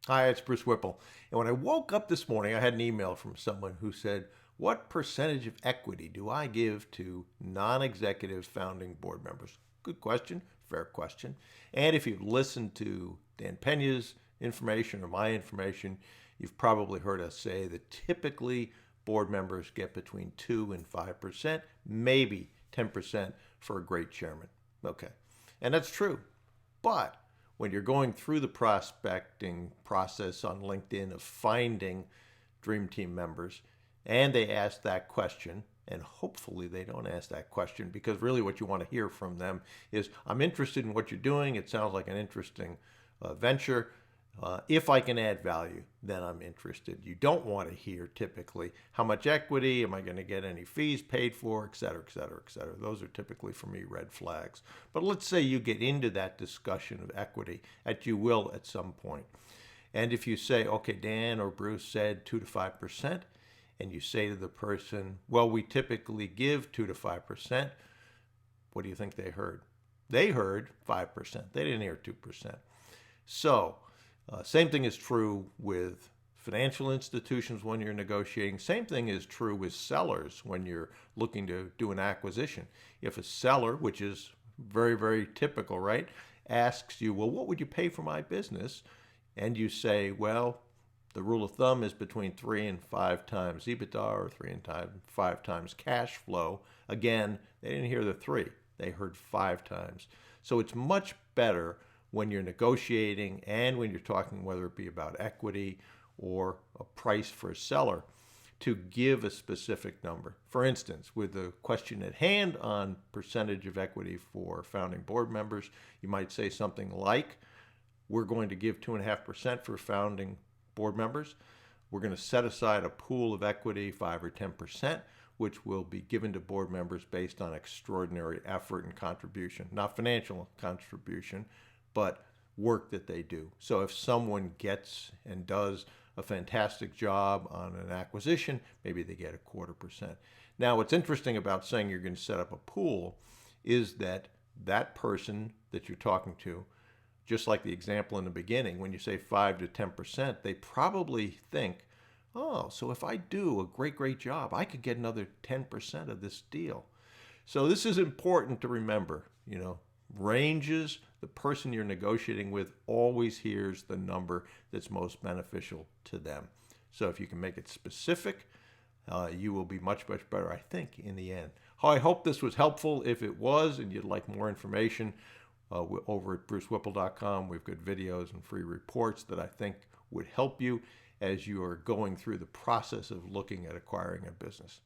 Hi, it's Bruce Whipple. And when I woke up this morning, I had an email from someone who said, "What percentage of equity do I give to non executive founding board members?" Good question, fair question. And if you've listened to Dan Pena's information or my information, you've probably heard us say that typically board members get between 2 and 5%, maybe 10% for a great chairman. Okay. And that's true. But when you're going through the prospecting process on LinkedIn of finding Dream Team members, and they ask that question, and hopefully they don't ask that question because really what you want to hear from them is, "I'm interested in what you're doing. It sounds like an interesting venture. If I can add value, then I'm interested." You don't want to hear typically, "How much equity? Am I going to get any fees paid for?" et cetera, et cetera, et cetera. Those are typically, for me, red flags. But let's say you get into that discussion of equity, that you will at some point. And if you say, "Okay, Dan or Bruce said 2 to 5%, and you say to the person, "Well, we typically give 2 to 5%, what do you think they heard? They heard 5%. They didn't hear 2%. So, same thing is true with financial institutions when you're negotiating. Same thing is true with sellers when you're looking to do an acquisition. If a seller, which is very, very typical, right, asks you, "Well, what would you pay for my business?" And you say, "Well, the rule of thumb is between 3 and 5 times EBITDA or 3 and 5 times cash flow." Again, they didn't hear the 3, they heard 5 times. So it's much better when you're negotiating and when you're talking, whether it be about equity or a price for a seller, to give a specific number. For instance, with the question at hand on percentage of equity for founding board members, you might say something like, "We're going to give 2.5% for founding board members. We're going to set aside a pool of equity, 5 or 10%, which will be given to board members based on extraordinary effort and contribution, not financial contribution, but work that they do." So if someone gets and does a fantastic job on an acquisition, maybe they get 0.25%. Now, what's interesting about saying you're going to set up a pool is that that person that you're talking to, just like the example in the beginning, when you say 5 to 10%, they probably think, "Oh, so if I do a great, great job, I could get another 10% of this deal." So this is important to remember. Ranges, the person you're negotiating with always hears the number that's most beneficial to them. So if you can make it specific, you will be much, much better, I think, in the end. I hope this was helpful. If it was and you'd like more information, over at brucewhipple.com, we've got videos and free reports that I think would help you as you are going through the process of looking at acquiring a business.